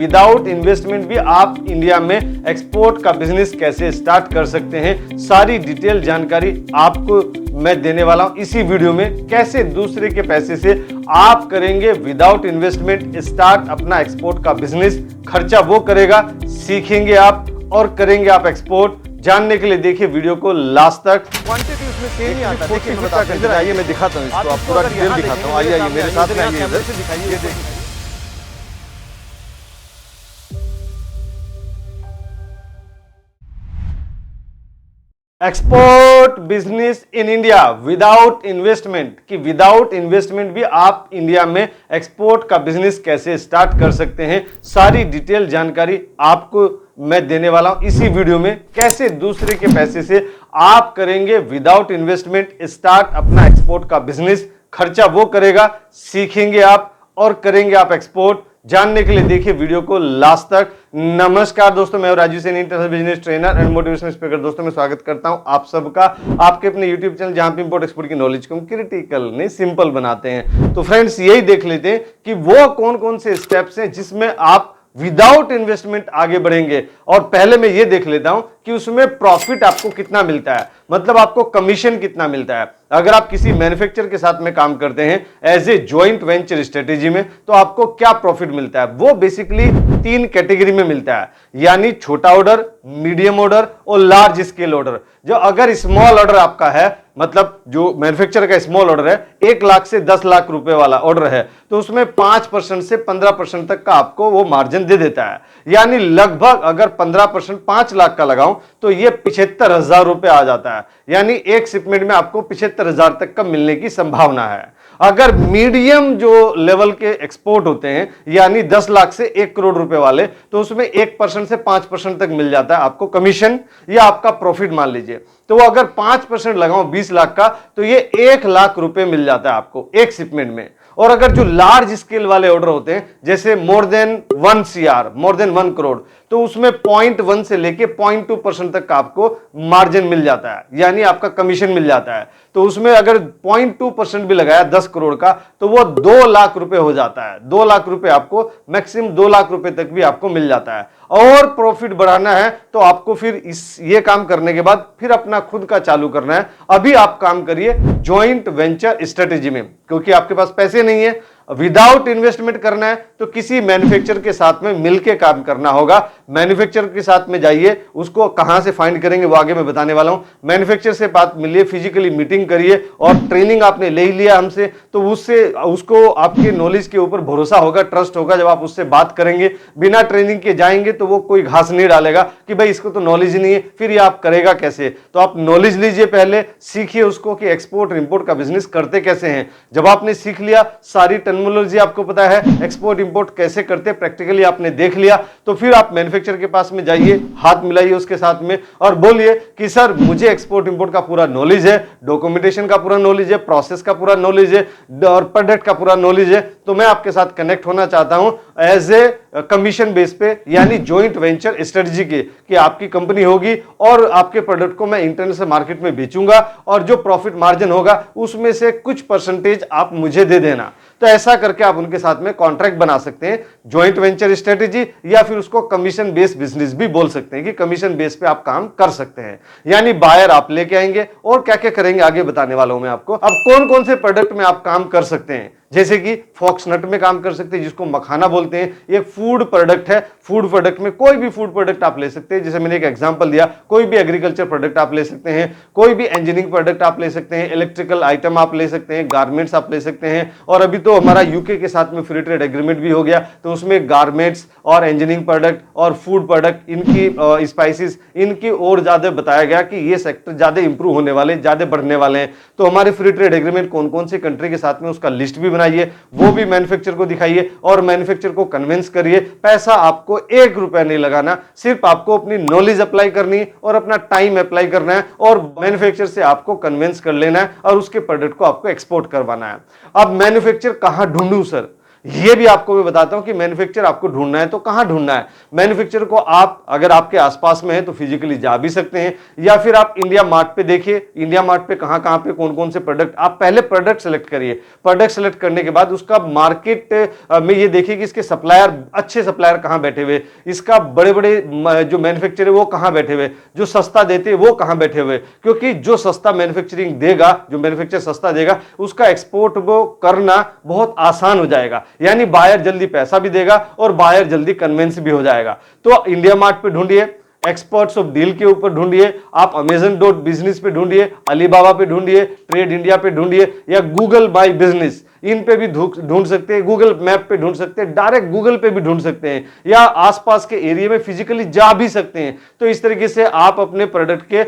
Without investment भी आप India में एक्सपोर्ट का बिजनेस कैसे स्टार्ट कर सकते हैं, सारी डिटेल जानकारी आपको मैं देने वाला हूं इसी वीडियो में। कैसे दूसरे के पैसे से आप करेंगे विदाउट इन्वेस्टमेंट स्टार्ट अपना एक्सपोर्ट का बिजनेस। खर्चा वो करेगा, सीखेंगे आप और करेंगे आप एक्सपोर्ट। जानने के लिए देखिए वीडियो को लास्ट तक। क्वांटिटी उसमें सेम ही आता है। देखिए इधर आइए, मैं दिखाता हूँ इसको, आप पूरा डिटेल दिखाता हूँ। आइए मेरे साथ में आइए, इधर दिखाइए। देखिए export business in India without investment कि विदाउट इन्वेस्टमेंट भी आप इंडिया में एक्सपोर्ट का बिजनेस कैसे स्टार्ट कर सकते हैं, सारी डिटेल जानकारी आपको मैं देने वाला हूं इसी वीडियो में। कैसे दूसरे के पैसे से आप करेंगे विदाउट इन्वेस्टमेंट स्टार्ट अपना एक्सपोर्ट का बिजनेस। खर्चा वो करेगा, सीखेंगे आप और करेंगे आप एक्सपोर्ट। जानने के लिए देखिए वीडियो को लास्ट तक। नमस्कार दोस्तों, मैं Raju Saini, international business trainer and motivational speaker. दोस्तों मैं स्वागत करता हूं आप सबका आपके अपने यूट्यूब चैनल, जहां पे इंपोर्ट एक्सपोर्ट की नॉलेज को हम क्रिटिकल नहीं सिंपल बनाते हैं। तो फ्रेंड्स यही देख लेते हैं कि वो कौन कौन से स्टेप्स हैं जिसमें आप विदाउट इन्वेस्टमेंट आगे बढ़ेंगे। और पहले मैं ये देख लेता हूं कि उसमें प्रॉफिट आपको कितना मिलता है, मतलब आपको कमीशन कितना मिलता है। अगर आप किसी मैन्युफैक्चरर के साथ में काम करते हैं as a joint venture strategy में, तो आपको क्या प्रॉफिट मिलता है। वो बेसिकली 3 कैटेगरी में मिलता है, यानी छोटा ऑर्डर, मीडियम ऑर्डर और लार्ज स्केल ऑर्डर। जो अगर स्मॉल ऑर्डर आपका है, मतलब जो मैन्युफैक्चरर का स्मॉल ऑर्डर है 1 लाख से 10 लाख रुपए वाला ऑर्डर है, तो उसमें 5% से 15% तक का आपको वो मार्जिन दे देता है। यानी लगभग अगर 15% 5 लाख का लगाऊं तो ये 75,000 रुपए आ जाता है। यानी एक शिपमेंट में आपको 75,000 तक का मिलने की संभावना है। अगर मीडियम जो लेवल के एक्सपोर्ट होते हैं, यानी 10 लाख से 1 करोड़ रुपए वाले, तो उसमें 1% से 5% तक मिल जाता है आपको कमीशन या आपका प्रॉफिट मान लीजिए। तो वो अगर 5% लगाओ 20 लाख का, तो ये 1 लाख रुपए मिल जाता है आपको एक शिपमेंट में। और अगर जो लार्ज स्केल वाले ऑर्डर होते हैं, जैसे more than 1 CR, more than 1 crore, तो उसमें 0.1 से लेके 0.2% तक का आपको मार्जिन मिल जाता है, यानी आपका कमीशन मिल जाता है। तो उसमें अगर 0.2% भी लगाया 10 करोड़ का, तो वो 2 लाख रुपए हो जाता है। 2 लाख रुपए आपको मैक्सिमम 2 लाख रुपए तक भी आपको मिल जाता है। और प्रॉफिट बढ़ाना है तो आपको फिर ये काम करने के बाद फिर अपना खुद का चालू करना है। अभी आप काम करिए जॉइंट वेंचर स्ट्रेटेजी में, क्योंकि आपके पास पैसे नहीं है, विदाउट इन्वेस्टमेंट करना है तो किसी मैन्युफैक्चरर के साथ में मिलकर काम करना होगा। मैन्युफैक्चरर के साथ में जाइए, उसको कहां से फाइंड करेंगे वो आगे मैं बताने वाला हूं। मैन्युफैक्चरर से बात मिलिए, फिजिकली मीटिंग करिए, और ट्रेनिंग आपने ले ही लिया हमसे, तो उससे उसको आपके नॉलेज के ऊपर भरोसा होगा, ट्रस्ट होगा। जब आप उससे बात करेंगे बिना ट्रेनिंग के जाएंगे तो वो कोई घास नहीं डालेगा कि भाई इसको तो नॉलेज नहीं है, फिर ये आप करेगा कैसे। तो आप नॉलेज लीजिए, पहले सीखिए उसको कि एक्सपोर्ट इंपोर्ट का बिजनेस करते कैसे हैं। जब आपने सीख लिया, सारी टर्मिनोलॉजी आपको पता है, एक्सपोर्ट इंपोर्ट कैसे करते प्रैक्टिकली आपने देख लिया, तो फिर आप मैन्युफैक्चरर के पास में जाइए, हाथ मिलाइए उसके साथ में और बोलिए कि सर मुझे एक्सपोर्ट इंपोर्ट का पूरा नॉलेज है, डॉक्यूमेंटेशन का पूरा नॉलेज है, प्रोसेस का पूरा नॉलेज है और प्रोडक्ट का पूरा नॉलेज है। तो मैं आपके साथ कनेक्ट होना चाहता हूं एज ए कमीशन बेस पे, यानी जॉइंट वेंचर स्ट्रेटजी के, कि आपकी कंपनी होगी और आपके प्रोडक्ट को मैं इंटरनेशनल मार्केट में बेचूंगा और जो प्रॉफिट मार्जिन होगा उसमें से कुछ परसेंटेज आप मुझे दे देना। तो ऐसा करके आप उनके साथ में कॉन्ट्रैक्ट बना सकते हैं, जॉइंट वेंचर स्ट्रेटजी, या फिर उसको कमीशन बेस्ड बिजनेस भी बोल सकते हैं कि कमीशन बेस पे आप काम कर सकते हैं। यानी बायर आप लेके आएंगे और क्या क्या करेंगे आगे बताने वाला हूं मैं आपको। अब कौन कौन से प्रोडक्ट में आप काम कर सकते हैं, जैसे कि फॉक्सनट में काम कर सकते हैं, जिसको मखाना बोलते हैं। ये फूड प्रोडक्ट है, फूड प्रोडक्ट में कोई भी फूड प्रोडक्ट आप ले सकते हैं। जैसे मैंने एक एग्जांपल दिया, कोई भी एग्रीकल्चर प्रोडक्ट आप ले सकते हैं, कोई भी इंजीनियरिंग प्रोडक्ट आप ले सकते हैं, इलेक्ट्रिकल आइटम आप ले सकते हैं, गारमेंट्स आप ले सकते हैं। और अभी तो हमारा यूके के साथ में फ्री ट्रेड एग्रीमेंट भी हो गया, तो उसमें गारमेंट्स और इंजीनियरिंग प्रोडक्ट और फूड प्रोडक्ट, इनकी स्पाइसेस, इनकी और ज्यादा बताया गया कि ये सेक्टर ज्यादा इंप्रूव होने वाले, ज्यादा बढ़ने वाले हैं। तो हमारे फ्री ट्रेड एग्रीमेंट कौन कौन से कंट्री के साथ में, उसका लिस्ट भी बनाइए, वो भी मैन्युफैक्चरर को दिखाइए और मैन्युफैक्चरर को कन्विंस करिए। पैसा आपको 1 रुपया नहीं लगाना, सिर्फ आपको अपनी नॉलेज अप्लाई करनी है और अपना टाइम अप्लाई करना है और मैन्युफैक्चरर से आपको कन्विंस कर लेना है और उसके प्रोडक्ट को आपको एक्सपोर्ट करवाना है। अब मैन्युफैक्चरर कहां ढूंढूं सर, ये भी आपको मैं बताता हूं कि मैन्युफैक्चर आपको ढूंढना है तो कहां ढूंढना है। मैन्युफैक्चर को आप अगर आपके आसपास में है तो फिजिकली जा भी सकते हैं, या फिर आप इंडिया मार्ट पे देखिए, इंडिया मार्ट पे कहां कहां पे कौन कौन से प्रोडक्ट, आप पहले प्रोडक्ट सेलेक्ट करिए। प्रोडक्ट सेलेक्ट करने के बाद उसका मार्केट में ये देखिए कि इसके सप्लायर, अच्छे सप्लायर कहां बैठे हुए, इसका बड़े बड़े जो मैन्युफैक्चरर है वो कहां बैठे हुए, जो सस्ता देते हैं वो कहां बैठे हुए, क्योंकि जो सस्ता मैन्युफैक्चरिंग देगा, जो मैन्युफैक्चर सस्ता देगा, उसका एक्सपोर्ट वो करना बहुत आसान हो जाएगा। यानी बायर जल्दी पैसा भी देगा और बायर जल्दी कन्विंस भी हो जाएगा। तो इंडिया मार्ट पे ढूंढिए, एक्सपर्ट्स ऑफ डील के ऊपर ढूंढिए, आप Amazon.business पे ढूंढिए, अलीबाबा पे ढूंढिए, ट्रेड इंडिया पे ढूंढिए, या गूगल माई बिजनेस इन पे भी ढूंढ सकते हैं, गूगल मैप पे ढूंढ सकते हैं, डायरेक्ट गूगल पे भी ढूंढ सकते हैं, या आसपास के एरिया में फिजिकली जा भी सकते हैं। तो इस तरीके से आप अपने प्रोडक्ट के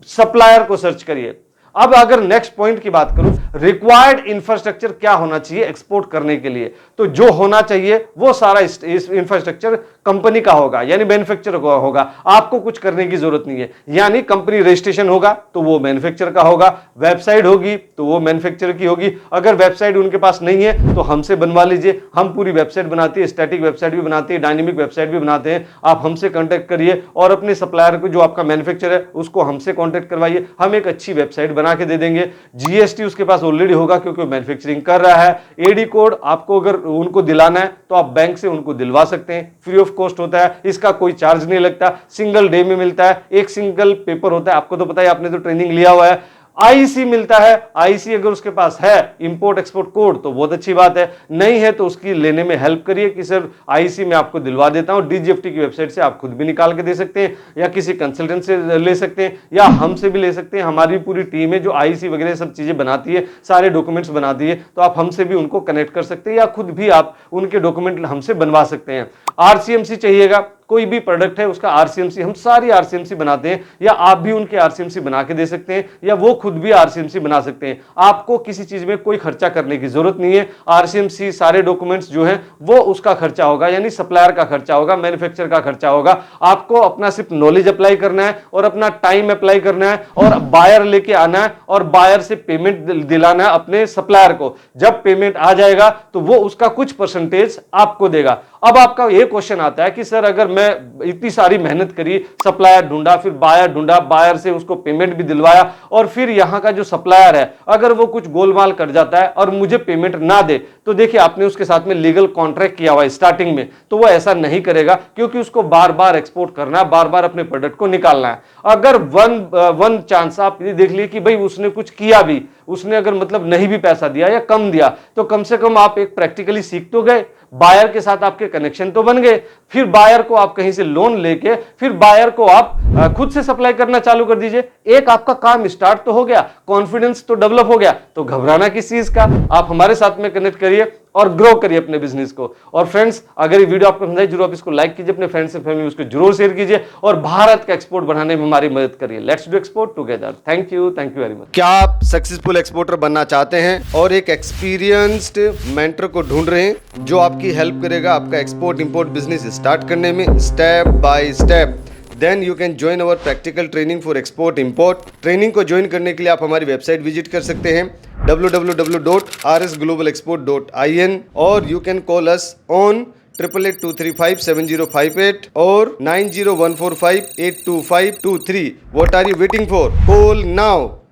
सप्लायर को सर्च करिए। अब अगर नेक्स्ट पॉइंट की बात करूं, रिक्वायर्ड इंफ्रास्ट्रक्चर क्या होना चाहिए एक्सपोर्ट करने के लिए, तो जो होना चाहिए वो सारा इंफ्रास्ट्रक्चर कंपनी का होगा, यानी मैन्युफैक्चरर का होगा। आपको कुछ करने की जरूरत नहीं है। यानी कंपनी रजिस्ट्रेशन होगा तो वो मैन्युफैक्चरर का होगा, वेबसाइट होगी तो वो मैन्युफैक्चरर की होगी। अगर वेबसाइट उनके पास नहीं है तो हमसे बनवा लीजिए, हम पूरी वेबसाइट बनाते हैं, स्टैटिक वेबसाइट भी बनाते हैं, डायनेमिक वेबसाइट भी बनाते हैं। आप हमसे कांटेक्ट करिए और अपने सप्लायर को, जो आपका मैन्युफैक्चरर है, उसको हमसे कांटेक्ट करवाइए, हम एक अच्छी वेबसाइट बना के दे देंगे। जीएसटी उसके पास ऑलरेडी होगा क्योंकि वो मैन्युफैक्चरिंग कर रहा है। एडी कोड आपको अगर उनको दिलाना है तो आप बैंक से उनको दिलवा सकते हैं, फ्री ऑफ कॉस्ट होता है, इसका कोई चार्ज नहीं लगता, सिंगल डे में मिलता है, एक सिंगल पेपर होता है, आपको तो पता है, आपने तो ट्रेनिंग लिया हुआ है। आईसी मिलता है, आईसी अगर उसके पास है, इंपोर्ट एक्सपोर्ट कोड, तो बहुत अच्छी बात है, नहीं है तो उसकी लेने में हेल्प करिए कि सर आईसी मैं आपको दिलवा देता हूं। डीजीएफटी की वेबसाइट से आप खुद भी निकाल के दे सकते हैं, या किसी कंसल्टेंट से ले सकते हैं, या हमसे भी ले सकते हैं। हमारी पूरी टीम है जो आईसी वगैरह सब चीजें बनाती है, सारे डॉक्यूमेंट्स बनाती है, तो आप हमसे भी उनको कनेक्ट कर सकते हैं, या खुद भी आप उनके डॉक्यूमेंट हमसे बनवा सकते हैं। आरसीएमसी चाहिएगा, कोई भी प्रोडक्ट है उसका आरसीएमसी, हम सारी आरसीएमसी बनाते हैं, या आप भी उनके आरसीएमसी बना के दे सकते हैं, या वो खुद भी आरसीएमसी बना सकते हैं। आपको किसी चीज में कोई खर्चा करने की जरूरत नहीं है। आरसीएमसी सारे डॉक्यूमेंट्स जो हैं वो उसका खर्चा होगा, यानी सप्लायर का खर्चा होगा, मैन्युफैक्चरर का खर्चा होगा। आपको अपना सिर्फ नॉलेज अप्लाई करना है और अपना टाइम अप्लाई करना है और बायर लेके आना है और बायर से पेमेंट दिलाना है अपने सप्लायर को। जब पेमेंट आ जाएगा तो वो उसका कुछ परसेंटेज आपको देगा। अब आपका ये क्वेश्चन आता है कि सर अगर मैं इतनी सारी मेहनत करी, सप्लायर ढूंढा, फिर बायर ढूंढा, बायर से उसको पेमेंट भी दिलवाया, और फिर यहां का जो सप्लायर है अगर वो कुछ गोलमाल कर जाता है और मुझे पेमेंट ना दे, तो देखिए आपने उसके साथ में लीगल कॉन्ट्रैक्ट किया हुआ है स्टार्टिंग में, तो वो ऐसा नहीं करेगा, क्योंकि उसको बार बार एक्सपोर्ट करना है, बार बार अपने प्रोडक्ट को निकालना है। अगर वन चांस आप ये देख लिए कि भाई उसने कुछ किया भी, उसने अगर मतलब नहीं भी पैसा दिया या कम दिया, तो कम से कम आप एक प्रैक्टिकली सीख तो गए, बायर के साथ आपके कनेक्शन तो बन गए। फिर बायर को आप कहीं से लोन लेके फिर बायर को आप खुद से सप्लाई करना चालू कर दीजिए। एक आपका काम स्टार्ट तो हो गया, कॉन्फिडेंस तो डेवलप हो गया, तो घबराना किस चीज का। आप हमारे साथ में कनेक्ट करिए और ग्रो करिए अपने बिजनेस को। और फ्रेंड्स, अगर ये वीडियो आपको समझाई, जरूर आप इसको लाइक कीजिए, अपने फ्रेंड्स एंड फैमिली उसको जरूर शेयर कीजिए और भारत का एक्सपोर्ट बढ़ाने में हमारी मदद करिए। Let's do export together. Thank you very much. क्या आप सक्सेसफुल एक्सपोर्टर बनना चाहते हैं और एक एक्सपीरियंस्ड मेंटर को ढूंढ रहे हैं जो आपकी हेल्प करेगा आपका एक्सपोर्ट इंपोर्ट बिजनेस स्टार्ट करने में step by step? Then you can join our practical training for export import. Training को ज्वाइन करने के लिए आप हमारी वेबसाइट विजिट कर सकते हैं www.rsglobalexport.in, और you can call us on 8882357058 or 9014582523. What are you waiting for? Call now.